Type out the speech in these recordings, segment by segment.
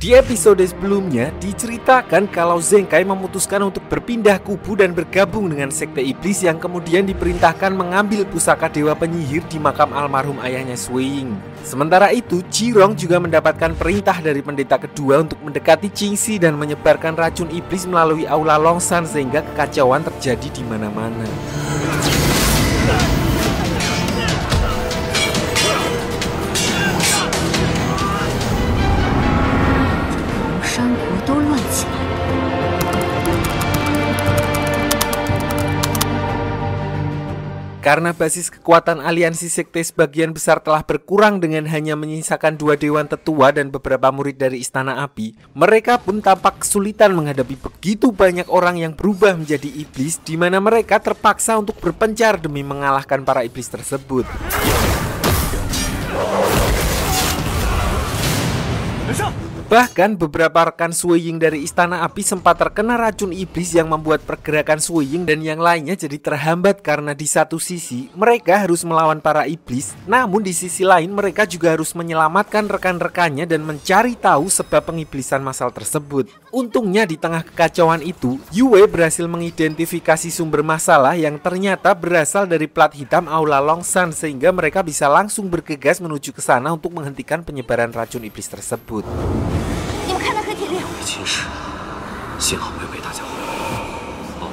Di episode sebelumnya diceritakan kalau Zenkai memutuskan untuk berpindah kubu dan bergabung dengan sekte iblis yang kemudian diperintahkan mengambil pusaka dewa penyihir di makam almarhum ayahnya Sui-Ying. Sementara itu, Jirong juga mendapatkan perintah dari pendeta kedua untuk mendekati Qingxi dan menyebarkan racun iblis melalui aula Longshan sehingga kekacauan terjadi di mana-mana. Karena basis kekuatan aliansi sekte sebagian besar telah berkurang dengan hanya menyisakan 2 dewan tetua dan beberapa murid dari Istana Api, mereka pun tampak kesulitan menghadapi begitu banyak orang yang berubah menjadi iblis, di mana mereka terpaksa untuk berpencar demi mengalahkan para iblis tersebut. Bahkan beberapa rekan Sui-Ying dari Istana Api sempat terkena racun iblis yang membuat pergerakan Sui-Ying dan yang lainnya jadi terhambat karena di satu sisi mereka harus melawan para iblis, namun di sisi lain mereka juga harus menyelamatkan rekan-rekannya dan mencari tahu sebab pengiblisan massal tersebut. Untungnya di tengah kekacauan itu, Yue berhasil mengidentifikasi sumber masalah yang ternyata berasal dari plat hitam aula Longshan sehingga mereka bisa langsung bergegas menuju ke sana untuk menghentikan penyebaran racun iblis tersebut. 其实，幸好没有被大家哦，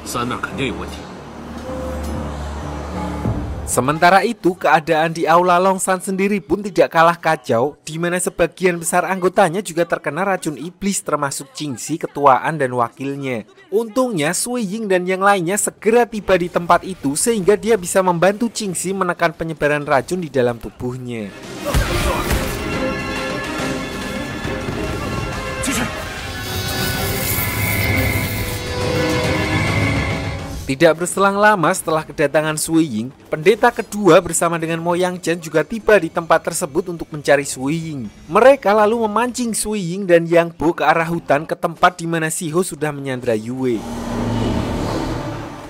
三那儿肯定有问题。 Sementara itu, keadaan di aula Longshan sendiri pun tidak kalah kacau, di mana sebagian besar anggotanya juga terkena racun iblis termasuk Qingxi, ketuaan dan wakilnya. Untungnya Sui-Ying dan yang lainnya segera tiba di tempat itu sehingga dia bisa membantu Qingxi menekan penyebaran racun di dalam tubuhnya. Tidak berselang lama setelah kedatangan Sui-Ying, pendeta kedua bersama dengan Mo Yangchen juga tiba di tempat tersebut untuk mencari Sui-Ying. Mereka lalu memancing Sui-Ying dan Yang Bo ke arah hutan ke tempat di mana Shiho sudah menyandra Yue.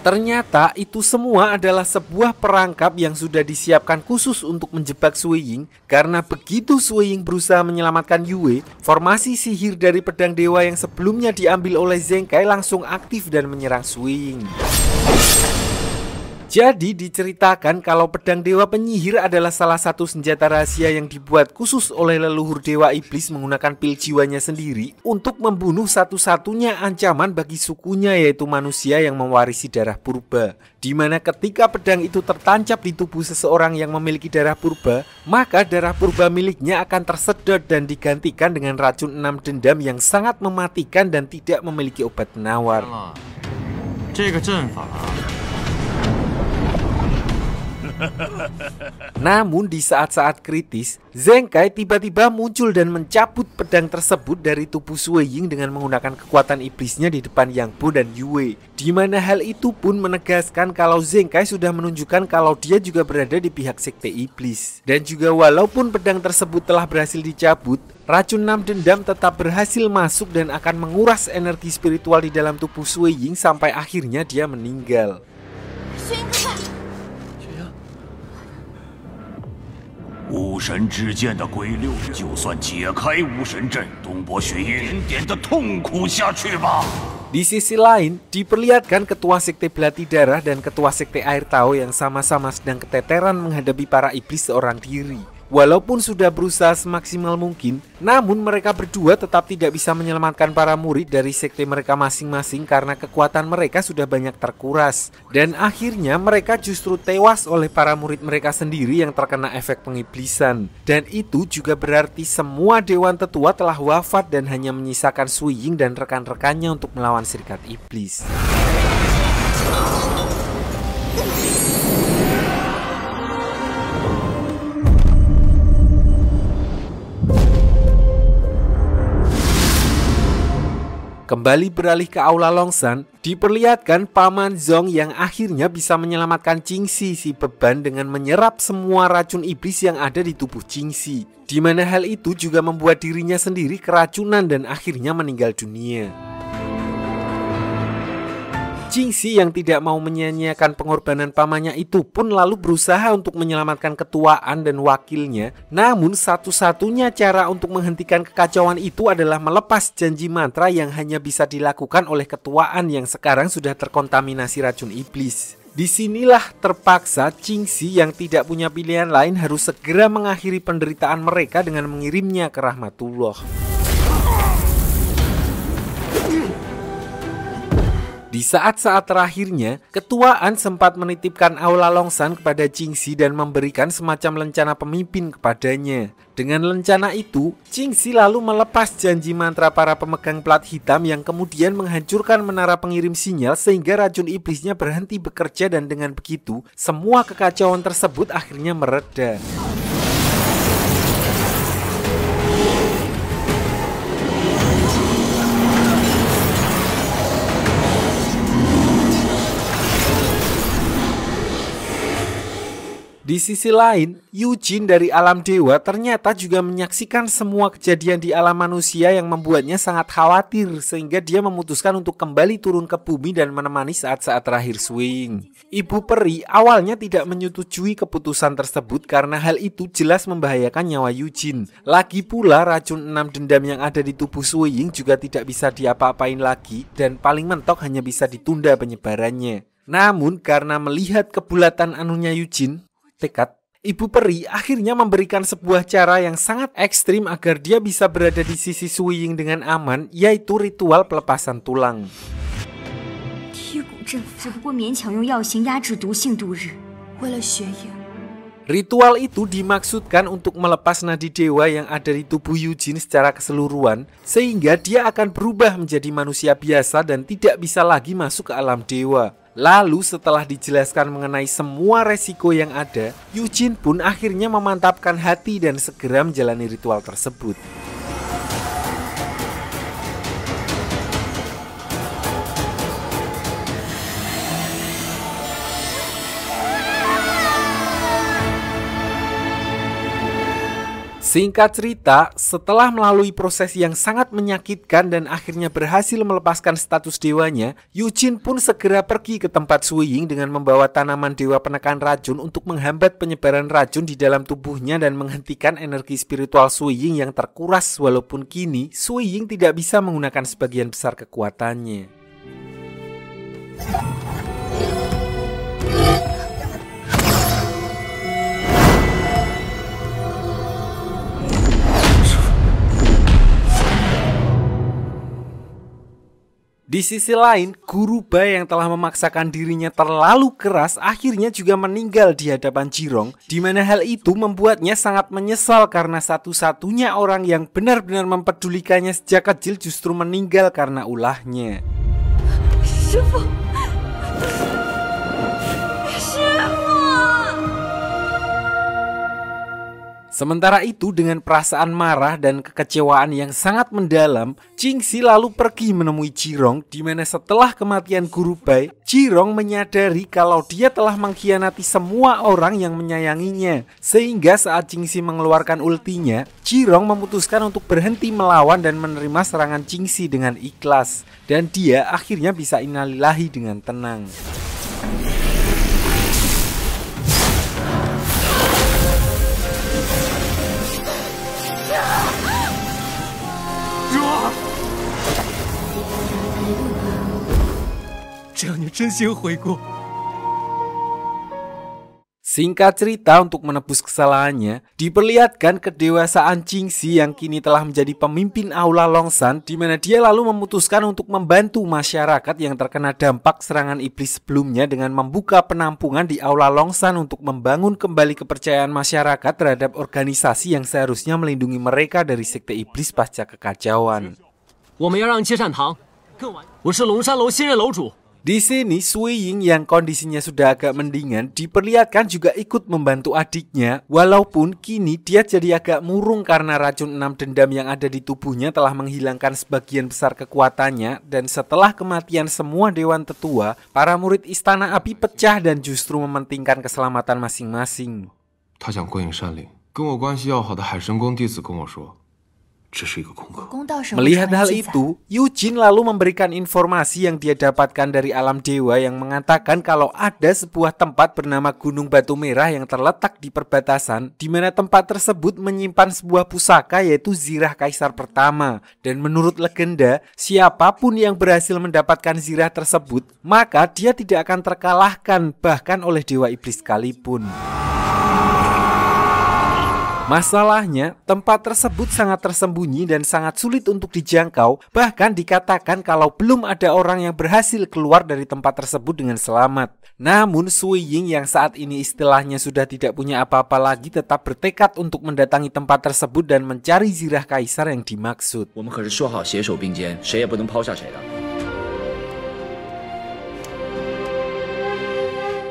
Ternyata itu semua adalah sebuah perangkap yang sudah disiapkan khusus untuk menjebak Sui-Ying. Karena begitu Sui-Ying berusaha menyelamatkan Yue, formasi sihir dari pedang dewa yang sebelumnya diambil oleh Zenkai langsung aktif dan menyerang Sui-Ying. Jadi diceritakan kalau pedang dewa penyihir adalah salah satu senjata rahasia yang dibuat khusus oleh leluhur dewa iblis menggunakan pil jiwanya sendiri untuk membunuh satu-satunya ancaman bagi sukunya, yaitu manusia yang mewarisi darah purba. Dimana ketika pedang itu tertancap di tubuh seseorang yang memiliki darah purba, maka darah purba miliknya akan tersedot dan digantikan dengan racun 6 dendam yang sangat mematikan dan tidak memiliki obat penawar. Namun di saat-saat kritis, Zenkai tiba-tiba muncul dan mencabut pedang tersebut dari tubuh Sui-Ying dengan menggunakan kekuatan iblisnya di depan Yang Bo dan Yue. Di mana hal itu pun menegaskan kalau Zenkai sudah menunjukkan kalau dia juga berada di pihak sekte iblis. Dan juga walaupun pedang tersebut telah berhasil dicabut, racun 6 dendam tetap berhasil masuk dan akan menguras energi spiritual di dalam tubuh Sui-Ying sampai akhirnya dia meninggal. 武神之剑的归六人，就算解开武神阵，东伯学一点点的痛苦下去吧。 Di sisi lain, diperlihatkan ketua sekte Belati Darah dan ketua sekte Air Tao yang sama-sama sedang keteteran menghadapi para iblis seorang diri. Walaupun sudah berusaha semaksimal mungkin, namun mereka berdua tetap tidak bisa menyelamatkan para murid dari sekte mereka masing-masing karena kekuatan mereka sudah banyak terkuras. Dan akhirnya mereka justru tewas oleh para murid mereka sendiri yang terkena efek pengiblisan. Dan itu juga berarti semua dewan tetua telah wafat dan hanya menyisakan Sui-Ying dan rekan-rekannya untuk melawan serikat iblis. Kembali beralih ke aula Longshan, diperlihatkan Paman Zong yang akhirnya bisa menyelamatkan Qingxi si beban dengan menyerap semua racun iblis yang ada di tubuh Qingxi. Di mana hal itu juga membuat dirinya sendiri keracunan dan akhirnya meninggal dunia. Jingxi yang tidak mau menyia-nyiakan pengorbanan pamannya itu pun lalu berusaha untuk menyelamatkan ketuaan dan wakilnya. Namun satu-satunya cara untuk menghentikan kekacauan itu adalah melepas janji mantra yang hanya bisa dilakukan oleh ketuaan yang sekarang sudah terkontaminasi racun iblis. Disinilah terpaksa Jingxi yang tidak punya pilihan lain harus segera mengakhiri penderitaan mereka dengan mengirimnya ke rahmatullah. Di saat-saat terakhirnya, ketuaan sempat menitipkan aula Longsan kepada Jingxi dan memberikan semacam lencana pemimpin kepadanya. Dengan lencana itu, Jingxi lalu melepas janji mantra para pemegang plat hitam yang kemudian menghancurkan menara pengirim sinyal sehingga racun iblisnya berhenti bekerja, dan dengan begitu, semua kekacauan tersebut akhirnya mereda. Di sisi lain, Eugene dari alam dewa ternyata juga menyaksikan semua kejadian di alam manusia yang membuatnya sangat khawatir sehingga dia memutuskan untuk kembali turun ke bumi dan menemani saat-saat terakhir Swing. Ibu peri awalnya tidak menyetujui keputusan tersebut karena hal itu jelas membahayakan nyawa Eugene. Lagi pula racun 6 dendam yang ada di tubuh Swing juga tidak bisa diapa-apain lagi dan paling mentok hanya bisa ditunda penyebarannya. Namun karena melihat kebulatan anunya Eugene, tekad, Ibu Peri akhirnya memberikan sebuah cara yang sangat ekstrim agar dia bisa berada di sisi Suying dengan aman, yaitu ritual pelepasan tulang. Ritual itu dimaksudkan untuk melepas nadi dewa yang ada di tubuh Eugene secara keseluruhan, sehingga dia akan berubah menjadi manusia biasa dan tidak bisa lagi masuk ke alam dewa. Lalu setelah dijelaskan mengenai semua resiko yang ada, Eugene pun akhirnya memantapkan hati dan segera menjalani ritual tersebut. Singkat cerita, setelah melalui proses yang sangat menyakitkan dan akhirnya berhasil melepaskan status dewanya, Eugene pun segera pergi ke tempat Suying dengan membawa tanaman dewa penekan racun untuk menghambat penyebaran racun di dalam tubuhnya dan menghentikan energi spiritual Suying yang terkuras, walaupun kini Suying tidak bisa menggunakan sebagian besar kekuatannya. Di sisi lain, Guru Bai yang telah memaksakan dirinya terlalu keras akhirnya juga meninggal di hadapan Jirong, di mana hal itu membuatnya sangat menyesal karena satu-satunya orang yang benar-benar mempedulikannya sejak kecil justru meninggal karena ulahnya. Sementara itu, dengan perasaan marah dan kekecewaan yang sangat mendalam, Jingxi lalu pergi menemui Jirong, di mana setelah kematian Guru Bai, Jirong menyadari kalau dia telah mengkhianati semua orang yang menyayanginya. Sehingga saat Jingxi mengeluarkan ultinya, Jirong memutuskan untuk berhenti melawan dan menerima serangan Jingxi dengan ikhlas. Dan dia akhirnya bisa innalillahi dengan tenang. Singkat cerita, untuk menebus kesalahannya, diperlihatkan kedewasaan Jingxi yang kini telah menjadi pemimpin aula Longsan, di mana dia lalu memutuskan untuk membantu masyarakat yang terkena dampak serangan iblis sebelumnya dengan membuka penampungan di aula Longsan untuk membangun kembali kepercayaan masyarakat terhadap organisasi yang seharusnya melindungi mereka dari sekte iblis pasca kekacauan. Di sini, Suying yang kondisinya sudah agak mendingan diperlihatkan juga ikut membantu adiknya, walaupun kini dia jadi agak murung karena racun 6 dendam yang ada di tubuhnya telah menghilangkan sebagian besar kekuatannya, dan setelah kematian semua dewan tetua, para murid Istana Api pecah dan justru mementingkan keselamatan masing-masing. 这是一个空壳。 Melihat hal itu, Eugene lalu memberikan informasi yang dia dapatkan dari alam dewa yang mengatakan kalau ada sebuah tempat bernama Gunung Batu Merah yang terletak di perbatasan, di mana tempat tersebut menyimpan sebuah pusaka yaitu zirah kaisar pertama. Dan menurut legenda, siapapun yang berhasil mendapatkan zirah tersebut, maka dia tidak akan terkalahkan bahkan oleh dewa iblis sekalipun. Masalahnya, tempat tersebut sangat tersembunyi dan sangat sulit untuk dijangkau. Bahkan dikatakan kalau belum ada orang yang berhasil keluar dari tempat tersebut dengan selamat. Namun Sui Ying yang saat ini istilahnya sudah tidak punya apa-apa lagi tetap bertekad untuk mendatangi tempat tersebut dan mencari zirah kaisar yang dimaksud.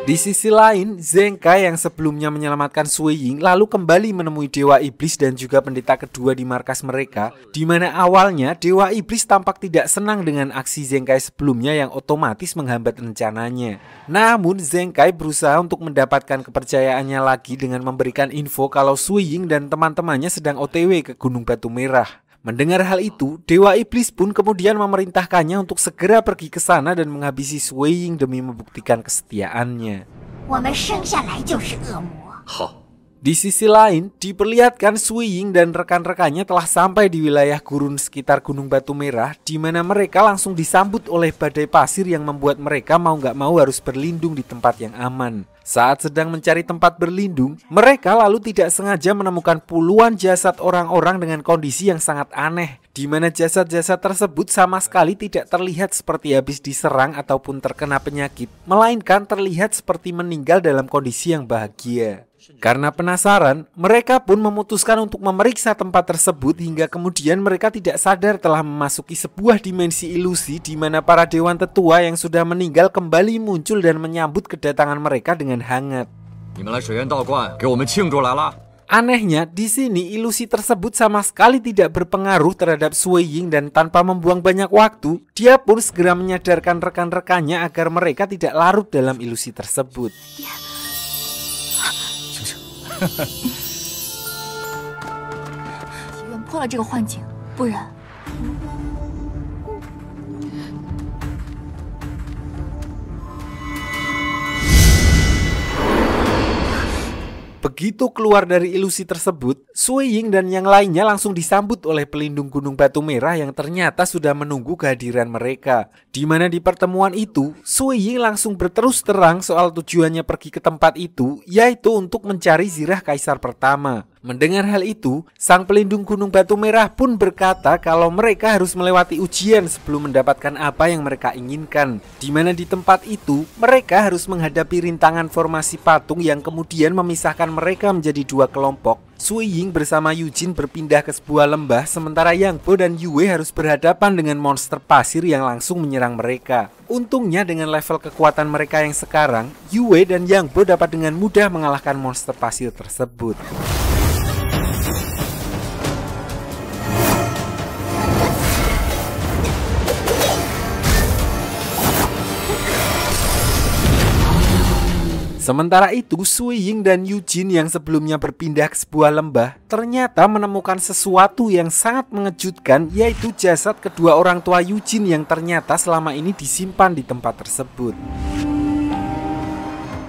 Di sisi lain, Zheng Kai yang sebelumnya menyelamatkan Sui Ying lalu kembali menemui Dewa Iblis dan juga pendeta kedua di markas mereka, di mana awalnya Dewa Iblis tampak tidak senang dengan aksi Zheng Kai sebelumnya yang otomatis menghambat rencananya. Namun Zheng Kai berusaha untuk mendapatkan kepercayaannya lagi dengan memberikan info kalau Sui Ying dan teman-temannya sedang OTW ke Gunung Batu Merah. Mendengar hal itu, Dewa Iblis pun kemudian memerintahkannya untuk segera pergi ke sana dan menghabisi Sui Ying demi membuktikan kesetiaannya. Di sisi lain, diperlihatkan Sui Ying dan rekan-rekannya telah sampai di wilayah gurun sekitar Gunung Batu Merah, di mana mereka langsung disambut oleh badai pasir yang membuat mereka mau nggak mau harus berlindung di tempat yang aman. Saat sedang mencari tempat berlindung, mereka lalu tidak sengaja menemukan puluhan jasad orang-orang dengan kondisi yang sangat aneh, di mana jasad-jasad tersebut sama sekali tidak terlihat seperti habis diserang ataupun terkena penyakit, melainkan terlihat seperti meninggal dalam kondisi yang bahagia. Karena penasaran, mereka pun memutuskan untuk memeriksa tempat tersebut hingga kemudian mereka tidak sadar telah memasuki sebuah dimensi ilusi di mana para dewan tetua yang sudah meninggal kembali muncul dan menyambut kedatangan mereka dengan hangat. Anehnya, di sini ilusi tersebut sama sekali tidak berpengaruh terhadap Sui Ying dan tanpa membuang banyak waktu, dia pun segera menyadarkan rekan-rekannya agar mereka tidak larut dalam ilusi tersebut. Begitu keluar dari ilusi tersebut, Sui Ying dan yang lainnya langsung disambut oleh pelindung Gunung Batu Merah yang ternyata sudah menunggu kehadiran mereka. Di mana di pertemuan itu, Sui Ying langsung berterus terang soal tujuannya pergi ke tempat itu, yaitu untuk mencari zirah kaisar pertama. Mendengar hal itu, sang pelindung Gunung Batu Merah pun berkata kalau mereka harus melewati ujian sebelum mendapatkan apa yang mereka inginkan. Di mana di tempat itu, mereka harus menghadapi rintangan formasi patung yang kemudian memisahkan mereka menjadi dua kelompok. Sui Ying bersama Eugene berpindah ke sebuah lembah, sementara Yang Po dan Yue harus berhadapan dengan monster pasir yang langsung menyerang mereka. Untungnya dengan level kekuatan mereka yang sekarang, Yue dan Yang Po dapat dengan mudah mengalahkan monster pasir tersebut. Sementara itu, Sui Ying dan Eugene yang sebelumnya berpindah ke sebuah lembah ternyata menemukan sesuatu yang sangat mengejutkan, yaitu jasad kedua orang tua Eugene yang ternyata selama ini disimpan di tempat tersebut.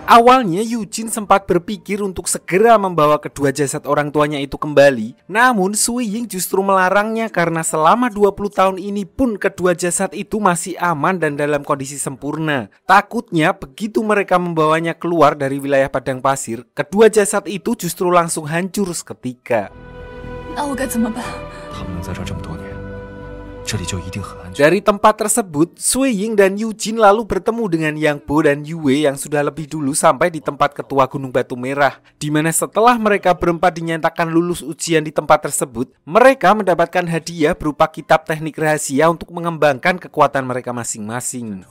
Awalnya Eugene sempat berpikir untuk segera membawa kedua jasad orang tuanya itu kembali. Namun Sui Ying justru melarangnya karena selama 20 tahun ini pun kedua jasad itu masih aman dan dalam kondisi sempurna. Takutnya begitu mereka membawanya keluar dari wilayah padang pasir, kedua jasad itu justru langsung hancur seketika. Dari tempat tersebut, Sui Ying dan Eugene lalu bertemu dengan Yang Po dan Yue yang sudah lebih dulu sampai di tempat ketua Gunung Batu Merah, di mana setelah mereka berempat dinyatakan lulus ujian di tempat tersebut, mereka mendapatkan hadiah berupa kitab teknik rahasia untuk mengembangkan kekuatan mereka masing-masing.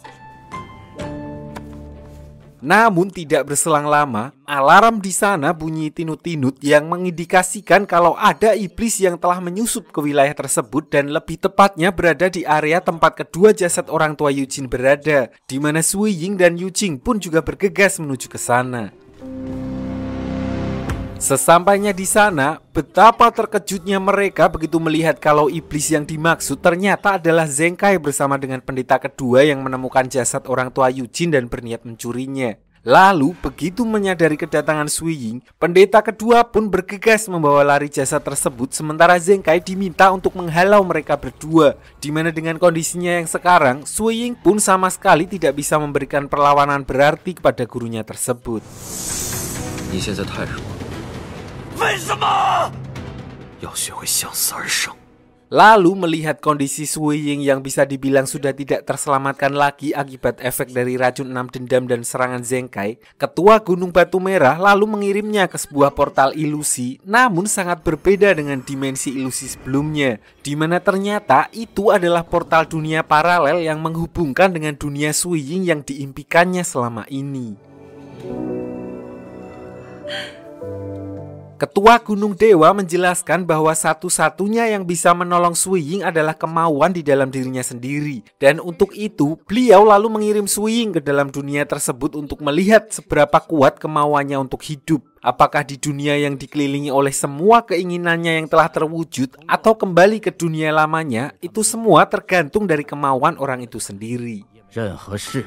Namun tidak berselang lama, alarm di sana bunyi tinut-tinut yang mengindikasikan kalau ada iblis yang telah menyusup ke wilayah tersebut dan lebih tepatnya berada di area tempat kedua jasad orang tua Eugene berada, di mana Sui Ying dan Eugene pun juga bergegas menuju ke sana. Sesampainya di sana, betapa terkejutnya mereka begitu melihat kalau iblis yang dimaksud ternyata adalah Zenkai bersama dengan pendeta kedua yang menemukan jasad orang tua Yujin dan berniat mencurinya. Lalu, begitu menyadari kedatangan Suiying, pendeta kedua pun bergegas membawa lari jasad tersebut, sementara Zenkai diminta untuk menghalau mereka berdua. Dimana dengan kondisinya yang sekarang, Suiying pun sama sekali tidak bisa memberikan perlawanan berarti kepada gurunya tersebut. 你现在太弱， 为什么？ 要学会向死而生。 Lalu melihat kondisi Suiying yang bisa dibilang sudah tidak terselamatkan lagi akibat efek dari racun 6 dendam dan serangan Zenkai, ketua Gunung Batu Merah lalu mengirimnya ke sebuah portal ilusi, namun sangat berbeda dengan dimensi ilusi sebelumnya, di mana ternyata itu adalah portal dunia paralel yang menghubungkan dengan dunia Suiying yang diimpikannya selama ini. Ketua Gunung Dewa menjelaskan bahwa satu-satunya yang bisa menolong Suiying adalah kemauan di dalam dirinya sendiri. Dan untuk itu, beliau lalu mengirim Suiying ke dalam dunia tersebut untuk melihat seberapa kuat kemauannya untuk hidup. Apakah di dunia yang dikelilingi oleh semua keinginannya yang telah terwujud atau kembali ke dunia lamanya, itu semua tergantung dari kemauan orang itu sendiri. 任何事，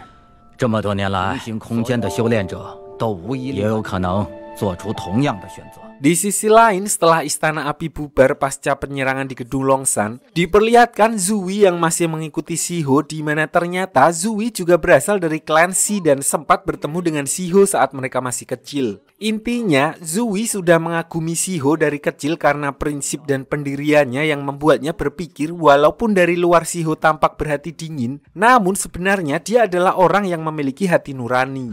这么多年来，平行空间的修炼者都无一例也有可能做出同样的选择。 Di sisi lain, setelah Istana Api bubar pasca penyerangan di Gedung Longsan, diperlihatkan Zui yang masih mengikuti Shiho, di mana ternyata Zui juga berasal dari klan Shi dan sempat bertemu dengan Shiho saat mereka masih kecil. Intinya, Zui sudah mengagumi Shiho dari kecil karena prinsip dan pendiriannya yang membuatnya berpikir walaupun dari luar Shiho tampak berhati dingin, namun sebenarnya dia adalah orang yang memiliki hati nurani.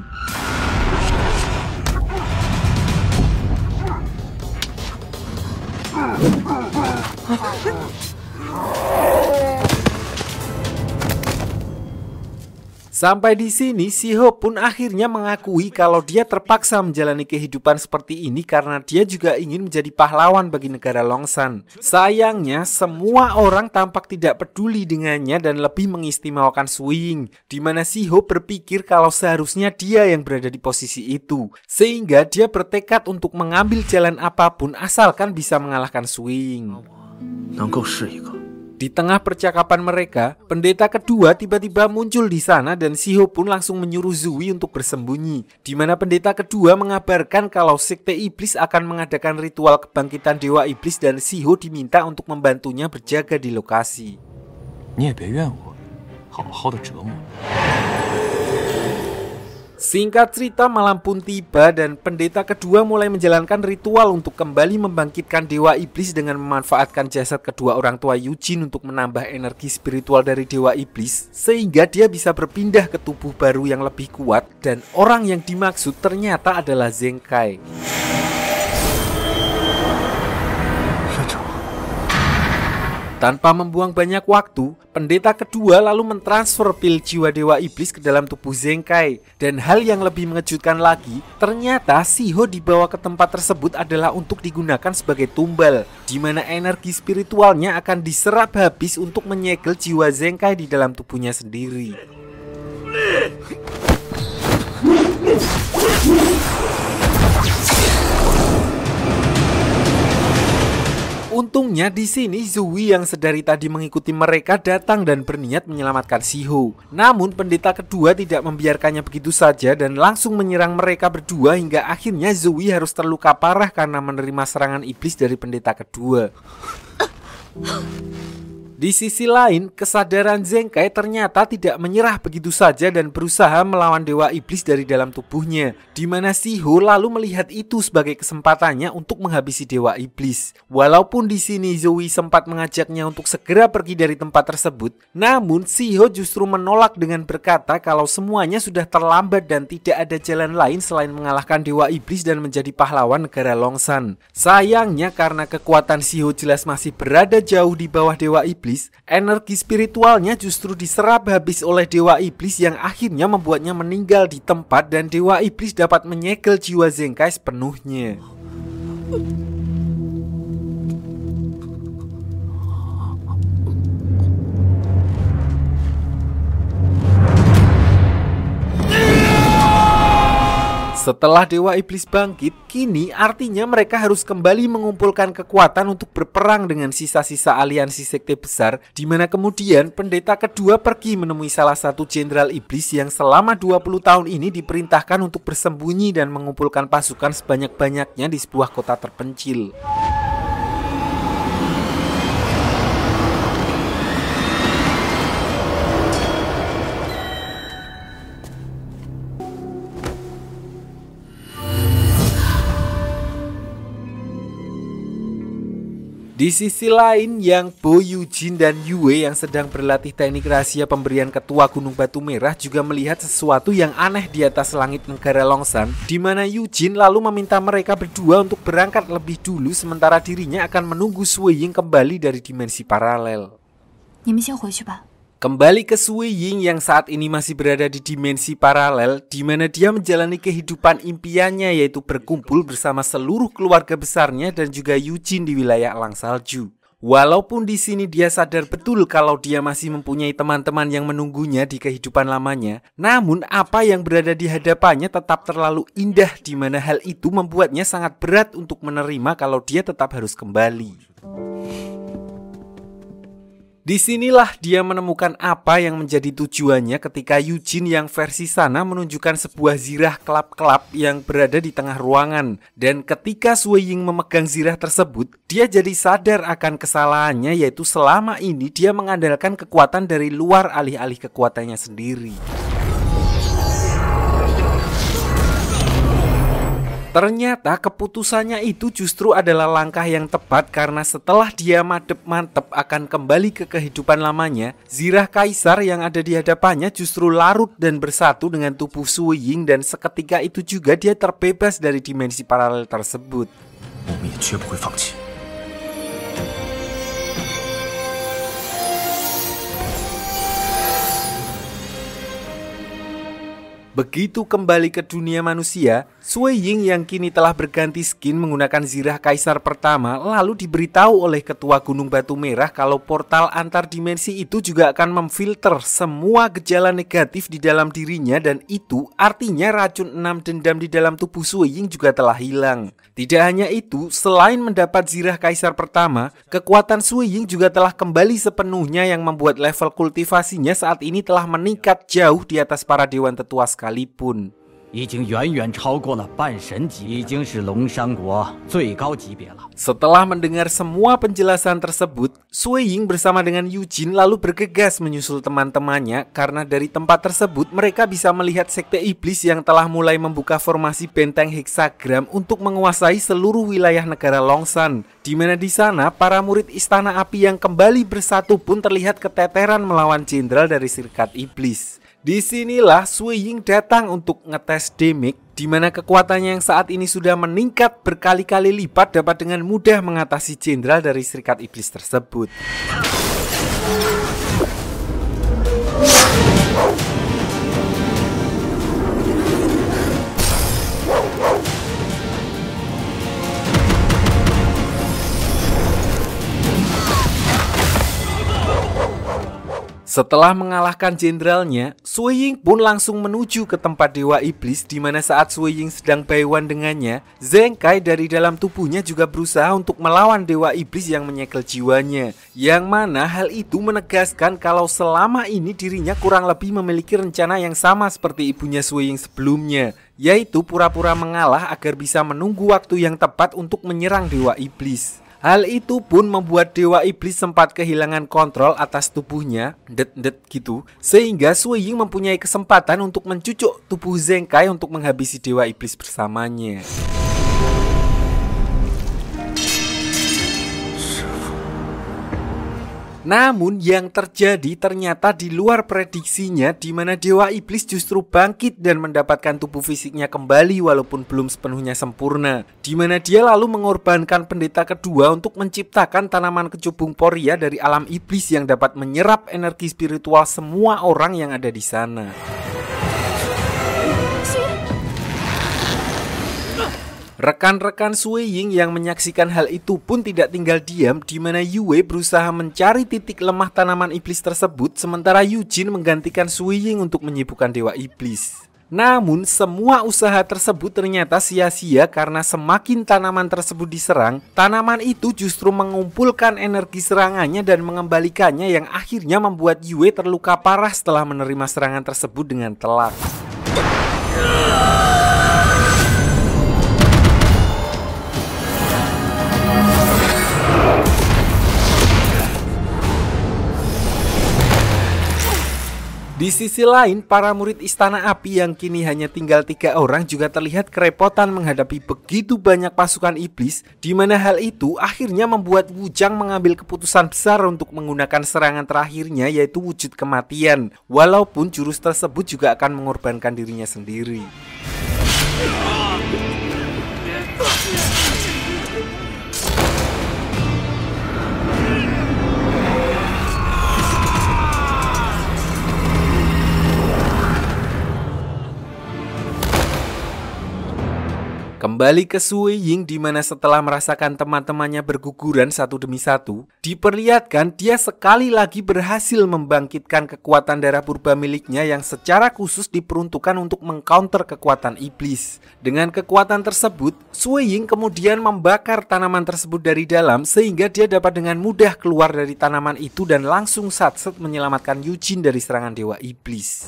Sampai di sini, Shiho pun akhirnya mengakui kalau dia terpaksa menjalani kehidupan seperti ini karena dia juga ingin menjadi pahlawan bagi negara Longsan. Sayangnya, semua orang tampak tidak peduli dengannya dan lebih mengistimewakan Suiying, di mana Shiho berpikir kalau seharusnya dia yang berada di posisi itu, sehingga dia bertekad untuk mengambil jalan apapun asalkan bisa mengalahkan Suiying. 能够是一个。 Di tengah percakapan mereka, pendeta kedua tiba-tiba muncul di sana dan Shiho pun langsung menyuruh Zui untuk bersembunyi. Di mana pendeta kedua mengabarkan kalau sekte iblis akan mengadakan ritual kebangkitan dewa iblis dan Shiho diminta untuk membantunya berjaga di lokasi. 你也别怨我，好好的折磨。 Singkat cerita, malam pun tiba dan pendeta kedua mulai menjalankan ritual untuk kembali membangkitkan dewa iblis dengan memanfaatkan jasad kedua orang tua Yujin untuk menambah energi spiritual dari dewa iblis, sehingga dia bisa berpindah ke tubuh baru yang lebih kuat dan orang yang dimaksud ternyata adalah Zenkai. Tanpa membuang banyak waktu, pendeta kedua lalu mentransfer pil jiwa dewa iblis ke dalam tubuh Zenkai. Dan hal yang lebih mengejutkan lagi, ternyata Shiho dibawa ke tempat tersebut adalah untuk digunakan sebagai tumbal, di mana energi spiritualnya akan diserap habis untuk menyegel jiwa Zenkai di dalam tubuhnya sendiri. Untungnya di sini Zui yang sedari tadi mengikuti mereka datang dan berniat menyelamatkan Shiho. Namun pendeta kedua tidak membiarkannya begitu saja dan langsung menyerang mereka berdua hingga akhirnya Zui harus terluka parah karena menerima serangan iblis dari pendeta kedua. Di sisi lain, kesadaran Zenkai ternyata tidak menyerah begitu saja dan berusaha melawan dewa iblis dari dalam tubuhnya, di mana Shiho lalu melihat itu sebagai kesempatannya untuk menghabisi dewa iblis. Walaupun di sini Zui sempat mengajaknya untuk segera pergi dari tempat tersebut, namun Shiho justru menolak dengan berkata kalau semuanya sudah terlambat dan tidak ada jalan lain selain mengalahkan dewa iblis dan menjadi pahlawan negara Longsan. Sayangnya karena kekuatan Shiho jelas masih berada jauh di bawah dewa iblis, energi spiritualnya justru diserap habis oleh dewa iblis yang akhirnya membuatnya meninggal di tempat dan dewa iblis dapat menyegel jiwa Zenkai sepenuhnya. Setelah Dewa Iblis bangkit, kini artinya mereka harus kembali mengumpulkan kekuatan untuk berperang dengan sisa-sisa aliansi sekte besar, di mana kemudian pendeta kedua pergi menemui salah satu jenderal iblis yang selama 20 tahun ini diperintahkan untuk bersembunyi dan mengumpulkan pasukan sebanyak-banyaknya di sebuah kota terpencil. Di sisi lain, yang Bo Yujin dan Yue yang sedang berlatih teknik rahasia pemberian ketua Gunung Batu Merah juga melihat sesuatu yang aneh di atas langit negara Longsan, di mana Yujin lalu meminta mereka berdua untuk berangkat lebih dulu sementara dirinya akan menunggu Sui Ying kembali dari dimensi paralel. Kembali ke Sui Ying yang saat ini masih berada di dimensi paralel, di mana dia menjalani kehidupan impiannya, yaitu berkumpul bersama seluruh keluarga besarnya dan juga Yujin di wilayah Elang Salju. Walaupun di sini dia sadar betul kalau dia masih mempunyai teman-teman yang menunggunya di kehidupan lamanya, namun apa yang berada di hadapannya tetap terlalu indah, di mana hal itu membuatnya sangat berat untuk menerima kalau dia tetap harus kembali. Disinilah dia menemukan apa yang menjadi tujuannya ketika Yujin yang versi sana menunjukkan sebuah zirah kelap-kelap yang berada di tengah ruangan. Dan ketika Sui Ying memegang zirah tersebut, dia jadi sadar akan kesalahannya, yaitu selama ini dia mengandalkan kekuatan dari luar alih-alih kekuatannya sendiri. Ternyata keputusannya itu justru adalah langkah yang tepat, karena setelah dia mantep akan kembali ke kehidupan lamanya, zirah kaisar yang ada di hadapannya justru larut dan bersatu dengan tubuh Sui Ying, dan seketika itu juga dia terbebas dari dimensi paralel tersebut. Begitu kembali ke dunia manusia, Sui Ying yang kini telah berganti skin menggunakan zirah kaisar pertama lalu diberitahu oleh ketua Gunung Batu Merah kalau portal antar dimensi itu juga akan memfilter semua gejala negatif di dalam dirinya, dan itu artinya racun 6 dendam di dalam tubuh Sui Ying juga telah hilang. Tidak hanya itu, selain mendapat zirah kaisar pertama, kekuatan Sui Ying juga telah kembali sepenuhnya yang membuat level kultivasinya saat ini telah meningkat jauh di atas para dewan tetua sekalipun. Setelah mendengar semua penjelasan tersebut, Sui Ying bersama dengan Yujin lalu bergegas menyusul teman-temannya, karena dari tempat tersebut mereka bisa melihat sekte iblis yang telah mulai membuka formasi benteng heksagram untuk menguasai seluruh wilayah negara Longsan, di mana di sana para murid istana api yang kembali bersatu pun terlihat keteteran melawan jenderal dari Serikat Iblis. Disinilah Sui Ying datang untuk ngetes damage, di mana kekuatannya yang saat ini sudah meningkat berkali-kali lipat dapat dengan mudah mengatasi jenderal dari Serikat Iblis tersebut. Setelah mengalahkan jenderalnya, Sui Ying pun langsung menuju ke tempat Dewa Iblis, di mana saat Sui Ying sedang baiwan dengannya, Zheng Kai dari dalam tubuhnya juga berusaha untuk melawan Dewa Iblis yang menyegel jiwanya. Yang mana hal itu menegaskan kalau selama ini dirinya kurang lebih memiliki rencana yang sama seperti ibunya Sui Ying sebelumnya, yaitu pura-pura mengalah agar bisa menunggu waktu yang tepat untuk menyerang Dewa Iblis. Hal itu pun membuat Dewa Iblis sempat kehilangan kontrol atas tubuhnya, gitu, sehingga Sui Ying mempunyai kesempatan untuk mencucuk tubuh Zheng Kai untuk menghabisi Dewa Iblis bersamanya. Namun yang terjadi ternyata di luar prediksinya, di mana Dewa Iblis justru bangkit dan mendapatkan tubuh fisiknya kembali walaupun belum sepenuhnya sempurna, di mana dia lalu mengorbankan pendeta kedua untuk menciptakan tanaman kecubung poria dari alam iblis yang dapat menyerap energi spiritual semua orang yang ada di sana. Rekan-rekan Sui Ying yang menyaksikan hal itu pun tidak tinggal diam, di mana Yue berusaha mencari titik lemah tanaman iblis tersebut, sementara Yujin menggantikan Sui Ying untuk menyibukkan Dewa Iblis. Namun semua usaha tersebut ternyata sia-sia karena semakin tanaman tersebut diserang, tanaman itu justru mengumpulkan energi serangannya dan mengembalikannya yang akhirnya membuat Yue terluka parah setelah menerima serangan tersebut dengan telak. Di sisi lain, para murid Istana Api yang kini hanya tinggal 3 orang juga terlihat kerepotan menghadapi begitu banyak pasukan iblis, di mana hal itu akhirnya membuat Wujang mengambil keputusan besar untuk menggunakan serangan terakhirnya, yaitu wujud kematian, walaupun jurus tersebut juga akan mengorbankan dirinya sendiri. Kembali ke Sui Ying, di mana setelah merasakan teman-temannya berguguran satu demi satu, diperlihatkan dia sekali lagi berhasil membangkitkan kekuatan darah purba miliknya yang secara khusus diperuntukkan untuk mengcounter kekuatan iblis. Dengan kekuatan tersebut, Sui Ying kemudian membakar tanaman tersebut dari dalam sehingga dia dapat dengan mudah keluar dari tanaman itu dan langsung satset menyelamatkan Yujin dari serangan dewa iblis.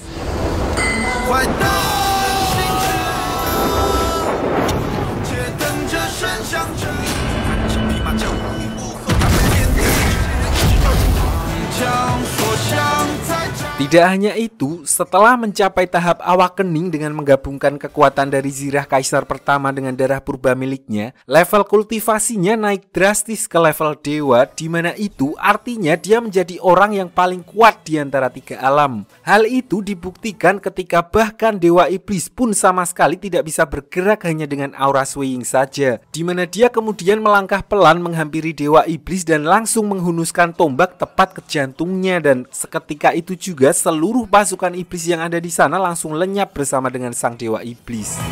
Tidak hanya itu, setelah mencapai tahap awakening dengan menggabungkan kekuatan dari Zirah Kaisar pertama dengan darah purba miliknya, level kultivasinya naik drastis ke level dewa, di mana itu artinya dia menjadi orang yang paling kuat di antara 3 alam. Hal itu dibuktikan ketika bahkan dewa iblis pun sama sekali tidak bisa bergerak hanya dengan aura Sui Ying saja, di mana dia kemudian melangkah pelan menghampiri dewa iblis dan langsung menghunuskan tombak tepat ke jantungnya, dan seketika itu juga seluruh pasukan iblis yang ada di sana langsung lenyap bersama dengan sang dewa iblis.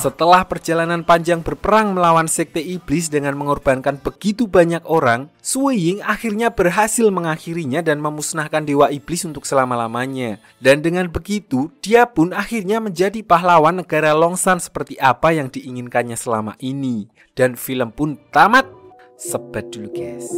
Setelah perjalanan panjang berperang melawan sekte iblis dengan mengorbankan begitu banyak orang, Sui Ying akhirnya berhasil mengakhirinya dan memusnahkan dewa iblis untuk selama-lamanya. Dan dengan begitu, dia pun akhirnya menjadi pahlawan negara Longsan seperti apa yang diinginkannya selama ini. Dan film pun tamat. Sebat dulu guys.